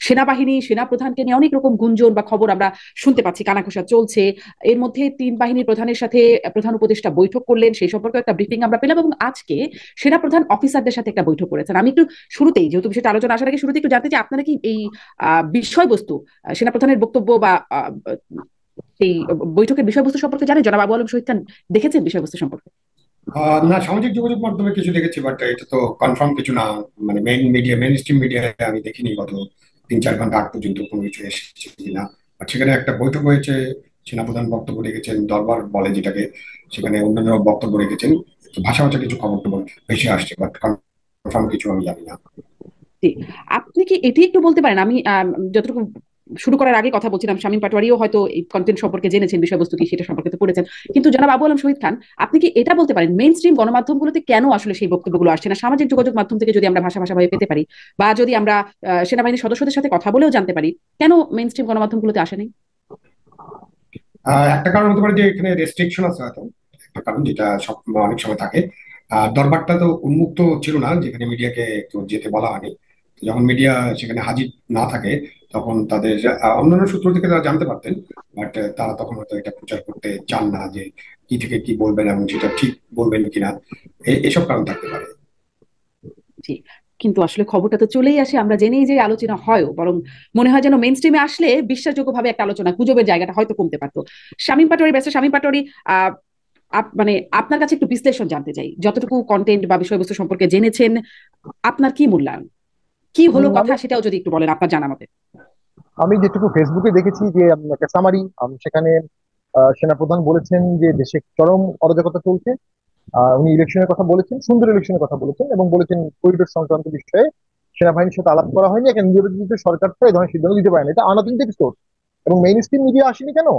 সেনাবাহিনী সেনাপ্রধানকে নিয়ে অনেক রকম গুঞ্জন বা খবর আমরা শুনতে পাচ্ছি, কানাঘুষা চলছে। এর মধ্যে তিন বাহিনীর প্রধানের সাথে প্রধান উপদেষ্টা বৈঠক করলেন, সেই সম্পর্কে একটা ব্রিফিং আমরা পেলাম, এবং আজকে সেনাপ্রধান অফিসারদের সাথে একটা বৈঠক করেছেন। আমি একটু শুরুতেই, যেহেতু বিষয়টা আলোচনা আসার আগে, শুরুতে একটু জানতে চাই আপনারা কি এই বিষয়বস্তু, সেনাপ্রধানের বক্তব্য বা এই বৈঠকের বিষয়বস্তু সম্পর্কে জানেন? জনাব আবু আলম শহীদ খান দেখেছেন বিষয়বস্তু সম্পর্কে? না, সামাজিক যোগাযোগ মাধ্যমে কিছু দেখেছি, বাট এটা তো কনফার্ম কিছু না। মানে মেইন স্ট্রিম মিডিয়ায় আমি দেখিনি গত 3-4 ঘন্টা আগ পর্যন্ত কোনো কিছু এসেছে কিনা। আর সেখানে একটা বৈঠক হয়েছে, সেনাপ্রধান বক্তব্য রেখেছেন, দরবার বলে যেটাকে, সেখানে অন্যান্য বক্তব্য রেখেছেন। তো ভাষা ভাষা কিছু খবর টবর ভেসে আসছে, বাট কনফার্ম কিছু আমি জানি না। জি। আপনি কি এটি একটু বলতে পারেন, আমি যতটুকু শুরু করার আগে কথা বলছিলাম, শামীম পাটোয়ারিও হয়তো এই কন্টেন্ট সম্পর্কে জেনেছেন, বিষয়বস্তু কি সেটা সম্পর্কে তো পড়েছেন, কিন্তু জনাব আবু আলম শহীদ খান, আপনি কি এটা বলতে পারেন মেইন স্ট্রিম গণমাধ্যমগুলোতে কেন আসলে সেই বক্তব্যগুলো আসছে না? সামাজিক যোগাযোগ মাধ্যম থেকে যদি আমরা ভাষা ভাষাভাবে পেতে পারি, বা যদি আমরা সেনাবাহিনীর সদস্যদের সাথে কথা বলেও জানতে পারি, কেন মেইন স্ট্রিম গণমাধ্যমগুলোতে আসেনি? একটা কারণ হতে পারে যে এখানে রেস্ট্রিকশন আছে হয়তো। একটা কারণ যেটা সব অনেক সময় থাকে। দরবারটা তো উন্মুক্ত ছিল না, যেখানে মিডিয়াকে তো যেতে বলা হয়নি। তো যখন মিডিয়া সেখানে হাজির না থাকে, তখন তাদের অন্যান্য সূত্র থেকে তারা জানতে পারতেন। বাট তারা তখন হয়তো এটা প্রচার করতে চান না যে কি থেকে কি বলবেন এবং সেটা ঠিক বলবেন কিনা। এসব কারণ থাকতে পারে। জি। কিন্তু আসলে খবরটা তো চলেই আসে, আমরা জেনেই যে আলোচনা হয়, বরং মনে হয় যেন মেইন স্ট্রিমে আসলে বিশ্বাসযোগ্যভাবে একটা আলোচনা, গুজবের জায়গাটা হয়তো কমতে পারতো। শামীম পাটোয়ারি, ব্যস্ত শামীম পাটোয়ারি, আহ মানে আপনার কাছে একটু বিশ্লেষণ জানতে চাই, যতটুকু কন্টেন্ট বা বিষয়বস্তু সম্পর্কে জেনেছেন, আপনার কি মূল্যায়ন, কি হলো কথা, আমি সেটাও যদি একটু বলেন আপনার জানা মতে। আমি যেটুকু ফেসবুকে দেখেছি যে একটা সামারি, সেখানে সেনাপ্রধান বলেছেন যে দেশে চরম অরাজকতা চলছে। উনি ইলেকশনের কথা বলেছেন, সুন্দর ইলেকশনের কথা বলেছেন, এবং বলেছেন করিডোর সংক্রান্ত বিষয়ে সেনাবাহিনীর সাথে আলাপ করা হয়নি, এখন নির্বাচিত সরকার তো এই ধরনের সিদ্ধান্ত দিতে পারে না। এটা আনাতন্তিক সোর্স। এবং মেইন স্ট্রিম মিডিয়া আসেনি কেন?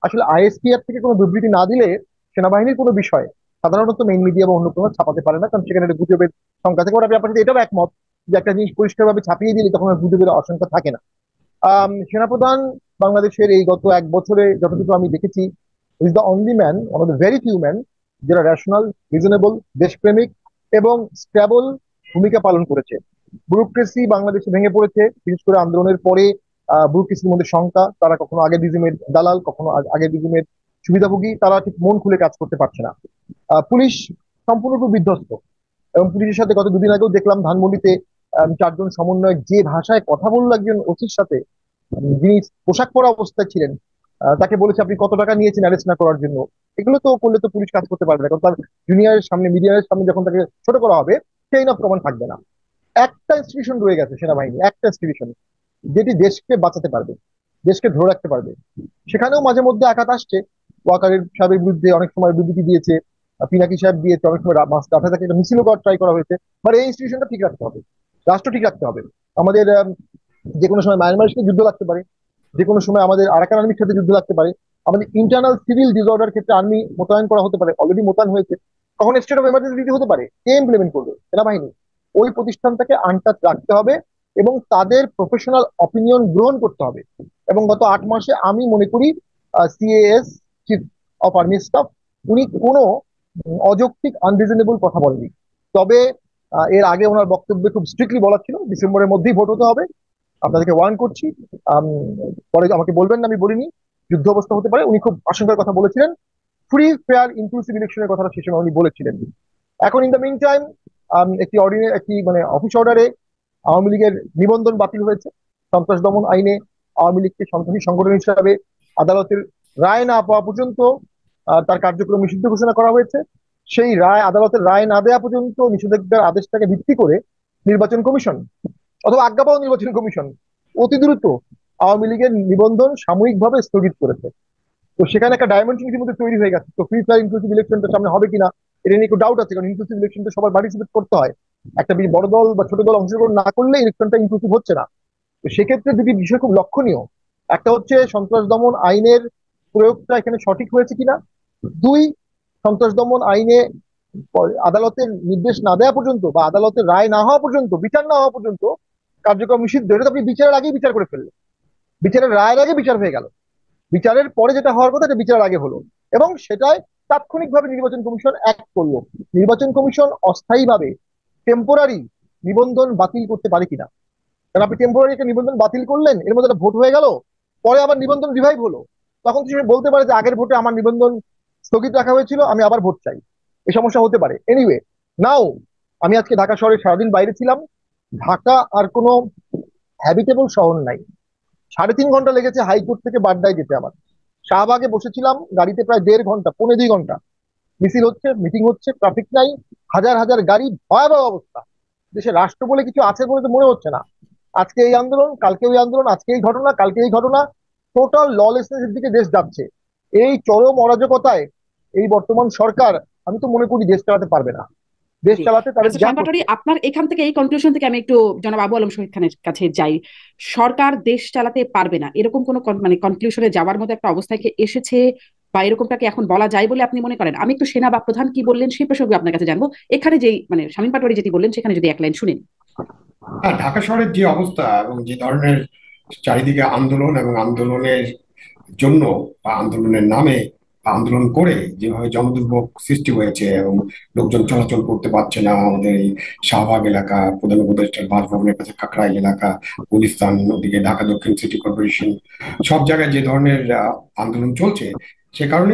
আসলে আইএসপিআর থেকে কোনো বিবৃতি না দিলে সেনাবাহিনীর কোনো বিষয় সাধারণত মেইন মিডিয়া বা অন্য কোনো ছাপাতে পারে না, কারণ সেখানে একটা গুজবের সংখ্যা থাকে। ওরা ব্যাপারে এটাও একমত যে একটা জিনিস পরিষ্কারভাবে ছাপিয়ে দিলে তখন আর গুজবের আশঙ্কা থাকে না। সেনাপ্রধান বাংলাদেশের এই গত 1 বছরে যতটুকু আমি দেখেছি, is the only man, one of the very few man যারা রেশনাল, রিজনেবল, দেশপ্রেমিক এবং স্ট্যাবল ভূমিকা পালন করেছে। ব্যুরোক্রেসি বাংলাদেশে ভেঙে পড়েছে, বিশেষ করে আন্দোলনের পরে। ব্যুরোক্রেসির মধ্যে শঙ্কা, তারা কখনো আগের রিজিমের দালাল, কখনো আগের রিজিমের সুবিধাভোগী, তারা ঠিক মন খুলে কাজ করতে পারছে না। পুলিশ সম্পূর্ণরূপে বিধ্বস্ত। এবং পুলিশের সাথে গত 2 দিন আগেও দেখলাম ধানমন্ডিতে 4 জন সমন্বয়ক যে ভাষায় কথা বললো একজন ওসির সাথে, যিনি পোশাক পরা অবস্থায় ছিলেন, তাকে বলেছে আপনি কত টাকা নিয়েছেন অ্যারেস্ট না করার জন্য। এগুলো তো করলে তো পুলিশ কাজ করতে পারবে না, কারণ তার জুনিয়রের সামনে, মিডিয়ার সামনে যখন তাকে ছোট করা হবে, সেই না প্রমাণ থাকবে না। একটা ইনস্টিটিউশন রয়ে গেছে সেনাবাহিনী, একটা ইনস্টিটিউশন যেটি দেশকে বাঁচাতে পারবে, দেশকে ধরে রাখতে পারবে। সেখানেও মাঝে মধ্যে আঘাত আসছে। ওয়াকারের সাহেবের বিরুদ্ধে অনেক সময় বিবৃতি দিয়েছে, পিনাকি সাহেব দিয়েছে, অনেক সময় মাস দেখা থেকে একটা মিছিলও করার ট্রাই করা হয়েছে। বাট এই ইনস্টিটিউশনটা ঠিক রাখতে হবে, রাষ্ট্র ঠিক রাখতে হবে। আমাদের যে কোনো সময় মায়ানমারের সাথে যুদ্ধ লাগতে পারে, যে কোনো সময় আমাদের আরাকান আর্মির সাথে যুদ্ধ লাগতে পারে, আমাদের ইন্টারনাল সিভিল ডিসঅর্ডার ক্ষেত্রে আর্মি মোতায়েন করা হতে পারে, অলরেডি মোতায়েন হয়েছে। কখন স্টেট অফ এমার্জেন্সি দিতে হতে পারে, কে ইমপ্লিমেন্ট করবে? সেনাবাহিনী। ওই প্রতিষ্ঠানটাকে আনটাচ রাখতে হবে এবং তাদের প্রফেশনাল অপিনিয়ন গ্রহণ করতে হবে। এবং গত 8 মাসে আমি মনে করি CAS, chief of army staff, উনি কোনো অযৌক্তিক আনরিজনেবল কথা বলেনি। তবে এর আগে ওনার বক্তব্যে খুব স্ট্রিক্টলি বলা ছিল ডিসেম্বরের মধ্যেই ভোট হতে হবে, আপনাদেরকে ওয়ার্ন করছি। আম, পরে আমাকে বলবেন না আমি বলিনি, যুদ্ধ অবস্থা হতে পারে। উনি খুব আশঙ্কার কথা বলেছিলেন, ফ্রি ফেয়ার ইনক্লুসিভ ইলেকশনের কথাটা সে সময় উনি বলেছিলেন। এখন ইন দ্য মিন টাইম একটি মানে অফিস অর্ডারে আওয়ামী লীগের নিবন্ধন বাতিল হয়েছে। সন্ত্রাস দমন আইনে আওয়ামী লীগকে সন্ত্রাসী সংগঠন হিসাবে আদালতের রায় না পাওয়া পর্যন্ত তার কার্যক্রম নিষিদ্ধ ঘোষণা করা হয়েছে। সেই রায়, আদালতের রায় না দেওয়া পর্যন্ত নিষেধাজ্ঞার আদেশটাকে ভিত্তি করে নির্বাচন কমিশন অথবা আজ্ঞা পাওয়া নির্বাচন কমিশন অতি দ্রুত আওয়ামী লীগের নিবন্ধন সাময়িকভাবে স্থগিত করেছে। তো সেখানে একটা ডাইমেনশন ইতিমধ্যে তৈরি হয়ে গেছে। তো ফ্রি ফায়ার ইনক্লুসিভ ইলেকশনটা সামনে হবে কিনা এটা নিয়ে একটু ডাউট আছে, কারণ ইনক্লুসিভ ইলেকশনটা সবার পার্টিসিপেট করতে হয়। একটা বেশ বড় দল বা ছোট দল অংশগ্রহণ না করলে ইলেকশনটা ইনক্লুসিভ হচ্ছে না। তো সেক্ষেত্রে দুটি বিষয় খুব লক্ষণীয়। একটা হচ্ছে সন্ত্রাস দমন আইনের প্রয়োগটা এখানে সঠিক হয়েছে কিনা। দুই, সন্ত্রাস দমন আইনে আদালতের নির্দেশ না দেওয়া পর্যন্ত বা আদালতের রায় না হওয়া পর্যন্ত, বিচার না হওয়া পর্যন্ত কার্যক্রম নিষিদ্ধ। এটা তো আপনি বিচারের আগেই বিচার করে ফেললেন, বিচারের রায়ের আগে বিচার হয়ে গেল, বিচারের পরে যেটা হওয়ার কথা এটা বিচারের আগে হলো। এবং সেটাই তাৎক্ষণিকভাবে নির্বাচন কমিশন অ্যাক্ট করলো। নির্বাচন কমিশন অস্থায়ীভাবে টেম্পোরারি নিবন্ধন বাতিল করতে পারে কিনা, কারণ আপনি টেম্পোরারি একটা নিবন্ধন বাতিল করলেন, এর মধ্যে একটা ভোট হয়ে গেল, পরে আবার নিবন্ধন রিভাইভ হলো, তখন তো সে বলতে পারে যে আগের ভোটে আমার নিবন্ধন স্থগিত রাখা হয়েছিল, আমি আবার ভোট চাই। এই সমস্যা হতে পারে। এনিওয়ে, নাও আমি আজকে ঢাকা শহরে সারাদিন বাইরে ছিলাম। ঢাকা আর কোনো হ্যাবিটেবল শহর নাই। 3.5 ঘন্টা লেগেছে হাইকোর্ট থেকে বাড্ডায় যেতে আমার। শাহবাগে বসেছিলাম গাড়িতে প্রায় 1.5 ঘন্টা, 1.25 ঘন্টা। মিছিল হচ্ছে, মিটিং হচ্ছে, ট্রাফিক নাই, হাজার হাজার গাড়ি, ভয়াবহ অবস্থা। দেশে রাষ্ট্র বলে কিছু আছে বলে তো মনে হচ্ছে না। আজকে এই আন্দোলন, কালকে ওই আন্দোলন, আজকে এই ঘটনা, কালকে এই ঘটনা। টোটাল ললেসনেস এর দিকে দেশ যাচ্ছে। এই চরম অরাজকতায় এই বর্তমান সরকার, আমি তো মনে করি দেশ চালাতে পারবে না। দেশ জি, চালাতে তাদের মিস্টার যা শাহিন করতে পাটোয়ারি, আপনার এখান থেকে এই কনক্লুশন থেকে আমি একটু জনাব আবু আলম শহীদ খানের কাছে যাই। সরকার দেশ চালাতে পারবে না এরকম কোন মানে কনক্লুশনে যাওয়ার মতো একটা অবস্থায় কি এসেছে, বা এরকমটাকে এখন বলা যায় বলে আপনি মনে করেন? আমি একটু সেনা বা প্রধান কি বললেন সেই প্রসঙ্গে আপনার কাছে জানবো। এখানে যেই মানে শামীম পাটোয়ারি যেটি বললেন সেখানে যদি এক লাইন শুনেন। হ্যাঁ, ঢাকা শহরের যে অবস্থা এবং যে ধরনের চারিদিকে আন্দোলন এবং আন্দোলনের জন্য বা আন্দোলনের নামে বা আন্দোলন করে যেভাবে জনদুর্ভোগ সৃষ্টি হয়েছে এবং লোকজন চলাচল করতে পারছে না, আমাদের এই শাহবাগ এলাকা, প্রধান উপদেষ্টার বাসভবনের কাছে কাকরাইল এলাকা, গুলিস্তান, ওদিকে ঢাকা দক্ষিণ সিটি কর্পোরেশন, সব জায়গায় যে ধরনের আন্দোলন চলছে, সে কারণে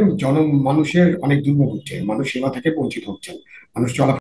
মানুষের অনেক দুর্ভোগ হচ্ছে, মানুষ সেবা থেকে বঞ্চিত হচ্ছেন, মানুষ চলা